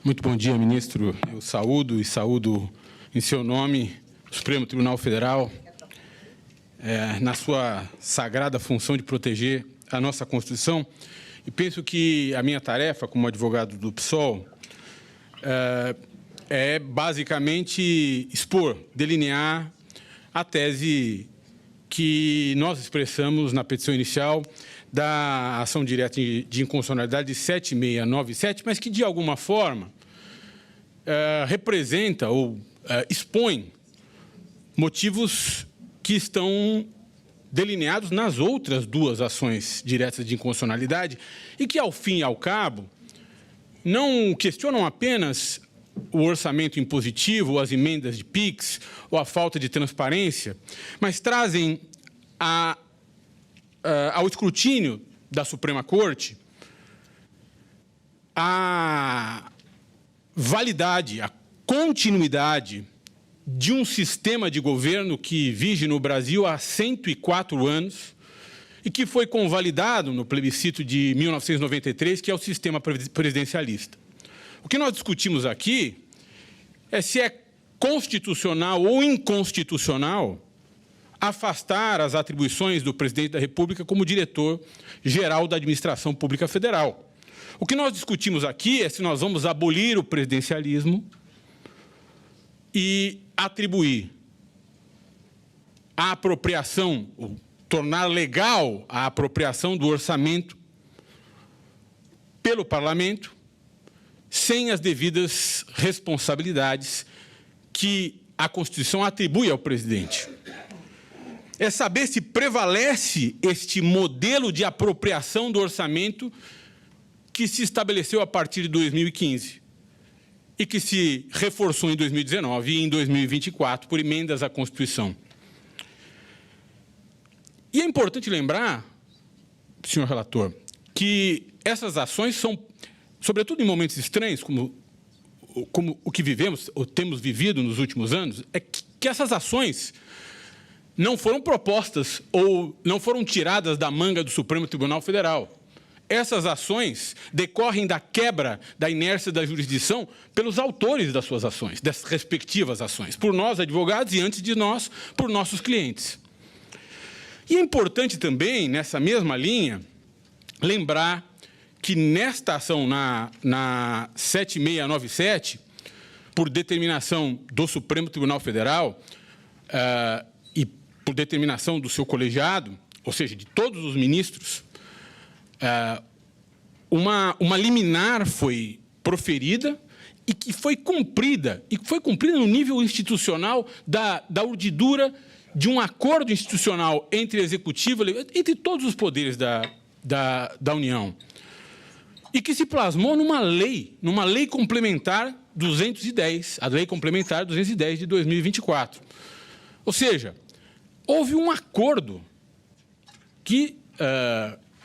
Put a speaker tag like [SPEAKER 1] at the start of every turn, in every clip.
[SPEAKER 1] Muito bom dia, ministro. Eu saúdo em seu nome o Supremo Tribunal Federal, na sua sagrada função de proteger a nossa Constituição. E penso que a minha tarefa como advogado do PSOL é basicamente expor, delinear a tese que nós expressamos na petição inicial da ação direta de inconstitucionalidade de 7697, mas que, de alguma forma, representa ou expõe motivos que estão delineados nas outras duas ações diretas de inconstitucionalidade e que, ao fim e ao cabo, não questionam apenas o orçamento impositivo, ou as emendas de PIX, ou a falta de transparência, mas trazem ao escrutínio da Suprema Corte a validade, a continuidade de um sistema de governo que vige no Brasil há 104 anos e que foi convalidado no plebiscito de 1993, que é o sistema presidencialista. O que nós discutimos aqui é se é constitucional ou inconstitucional afastar as atribuições do presidente da República como diretor-geral da Administração Pública Federal. O que nós discutimos aqui é se nós vamos abolir o presidencialismo e atribuir a apropriação, ou tornar legal a apropriação do orçamento pelo Parlamento, sem as devidas responsabilidades que a Constituição atribui ao presidente. É saber se prevalece este modelo de apropriação do orçamento que se estabeleceu a partir de 2015 e que se reforçou em 2019 e em 2024 por emendas à Constituição. E é importante lembrar, senhor relator, que essas ações são, sobretudo em momentos estranhos, como o que vivemos, ou temos vivido nos últimos anos, é que essas ações não foram propostas ou não foram tiradas da manga do Supremo Tribunal Federal. Essas ações decorrem da quebra da inércia da jurisdição pelos autores das suas ações, dessas respectivas ações, por nós, advogados, e antes de nós, por nossos clientes. E é importante também, nessa mesma linha, lembrar que nesta ação, na 7697, por determinação do Supremo Tribunal Federal e por determinação do seu colegiado, ou seja, de todos os ministros, uma liminar foi proferida e que foi cumprida no nível institucional da urdidura de um acordo institucional entre executivo, entre todos os poderes da União, e que se plasmou numa lei complementar 210, a Lei Complementar 210 de 2024. Ou seja, houve um acordo que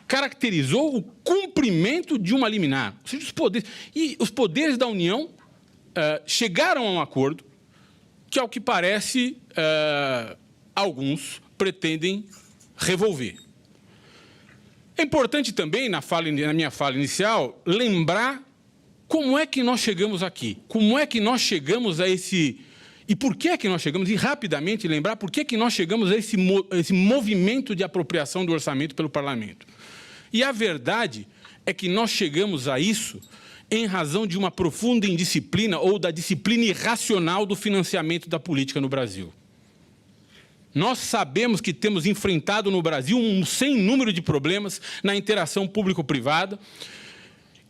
[SPEAKER 1] caracterizou o cumprimento de uma liminar. Ou seja, os poderes da União chegaram a um acordo que, ao que parece, alguns pretendem revolver. É importante também, na minha fala inicial, lembrar como é que nós chegamos aqui, como é que nós chegamos a esse... E por que é que nós chegamos, e rapidamente lembrar por que é que nós chegamos a esse movimento de apropriação do orçamento pelo Parlamento. E a verdade é que nós chegamos a isso em razão de uma profunda indisciplina ou da disciplina irracional do financiamento da política no Brasil. Nós sabemos que temos enfrentado no Brasil um sem número de problemas na interação público-privada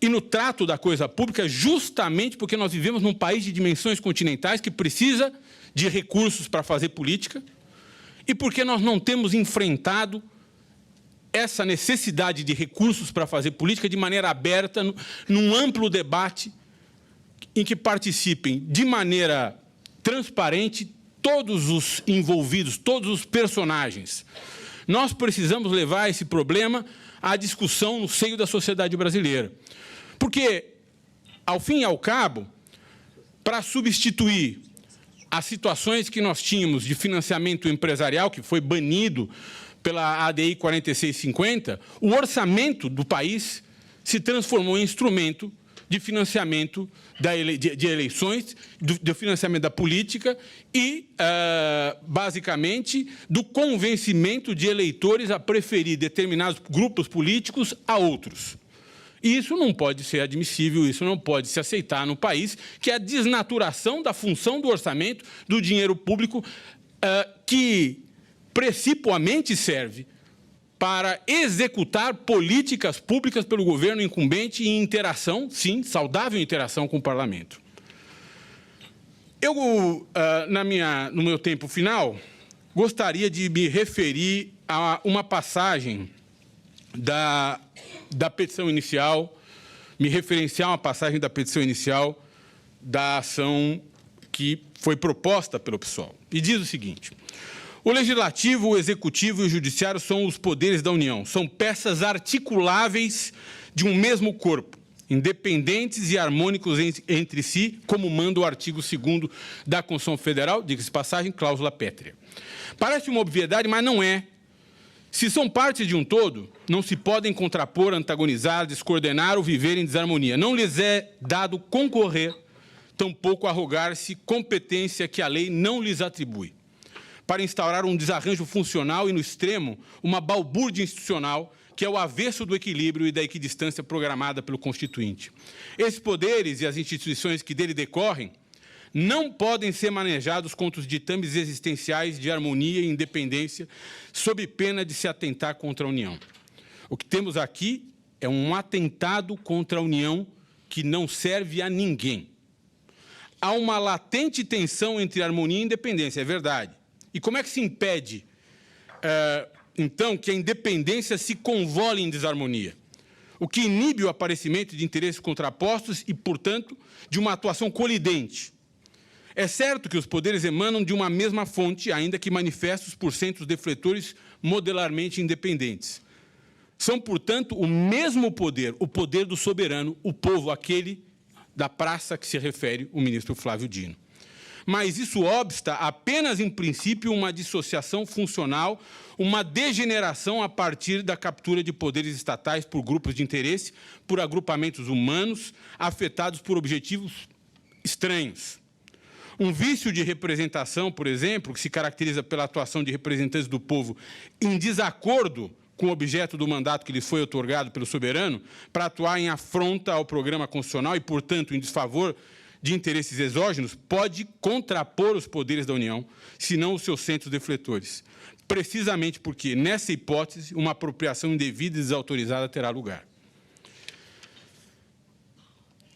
[SPEAKER 1] e no trato da coisa pública, justamente porque nós vivemos num país de dimensões continentais que precisa de recursos para fazer política e porque nós não temos enfrentado essa necessidade de recursos para fazer política de maneira aberta, num amplo debate em que participem de maneira transparente todos os envolvidos, todos os personagens. Nós precisamos levar esse problema à discussão no seio da sociedade brasileira. Porque, ao fim e ao cabo, para substituir as situações que nós tínhamos de financiamento empresarial, que foi banido pela ADI 4650, o orçamento do país se transformou em instrumento de financiamento de eleições, do financiamento da política e, basicamente, do convencimento de eleitores a preferir determinados grupos políticos a outros. E isso não pode ser admissível, isso não pode se aceitar no país, que é a desnaturação da função do orçamento, do dinheiro público, que precipuamente serve para executar políticas públicas pelo governo incumbente em interação, sim, saudável interação com o parlamento. Eu, no meu tempo final, gostaria de me referir a uma passagem da petição inicial, me referenciar a uma passagem da petição inicial da ação que foi proposta pelo PSOL. E diz o seguinte: o Legislativo, o Executivo e o Judiciário são os poderes da União, são peças articuláveis de um mesmo corpo, independentes e harmônicos entre si, como manda o artigo 2º da Constituição Federal, diga-se de passagem, cláusula pétrea. Parece uma obviedade, mas não é. Se são parte de um todo, não se podem contrapor, antagonizar, descoordenar ou viver em desarmonia. Não lhes é dado concorrer, tampouco arrogar-se competência que a lei não lhes atribui, para instaurar um desarranjo funcional e, no extremo, uma balbúrdia institucional que é o avesso do equilíbrio e da equidistância programada pelo Constituinte. Esses poderes e as instituições que dele decorrem não podem ser manejados contra os ditames existenciais de harmonia e independência, sob pena de se atentar contra a União. O que temos aqui é um atentado contra a União que não serve a ninguém. Há uma latente tensão entre harmonia e independência, é verdade. E como é que se impede, então, que a independência se convole em desarmonia? O que inibe o aparecimento de interesses contrapostos e, portanto, de uma atuação colidente. É certo que os poderes emanam de uma mesma fonte, ainda que manifestos por centros defletores modelarmente independentes. São, portanto, o mesmo poder, o poder do soberano, o povo, aquele da praça que se refere o ministro Flávio Dino. Mas isso obsta apenas, em princípio, uma dissociação funcional, uma degeneração a partir da captura de poderes estatais por grupos de interesse, por agrupamentos humanos, afetados por objetivos estranhos. Um vício de representação, por exemplo, que se caracteriza pela atuação de representantes do povo em desacordo com o objeto do mandato que lhes foi otorgado pelo soberano, para atuar em afronta ao programa constitucional e, portanto, em desfavor de interesses exógenos, pode contrapor os poderes da União, se não os seus centros defletores. Precisamente porque, nessa hipótese, uma apropriação indevida e desautorizada terá lugar.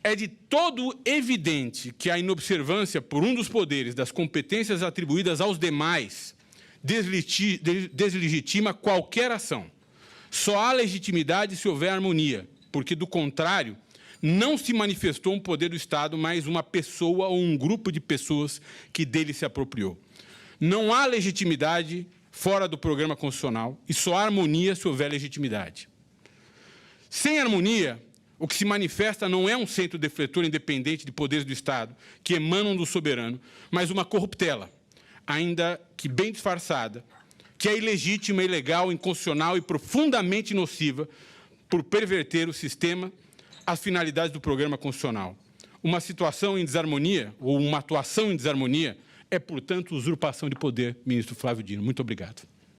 [SPEAKER 1] É de todo evidente que a inobservância por um dos poderes das competências atribuídas aos demais deslegitima qualquer ação. Só há legitimidade se houver harmonia, porque, do contrário, não se manifestou um poder do Estado, mas uma pessoa ou um grupo de pessoas que dele se apropriou. Não há legitimidade fora do programa constitucional e só há harmonia se houver legitimidade. Sem harmonia, o que se manifesta não é um centro defletor independente de poderes do Estado, que emanam do soberano, mas uma corruptela, ainda que bem disfarçada, que é ilegítima, ilegal, inconstitucional e profundamente nociva por perverter o sistema, as finalidades do programa constitucional. Uma situação em desarmonia, ou uma atuação em desarmonia, é, portanto, usurpação de poder, ministro Flávio Dino. Muito obrigado.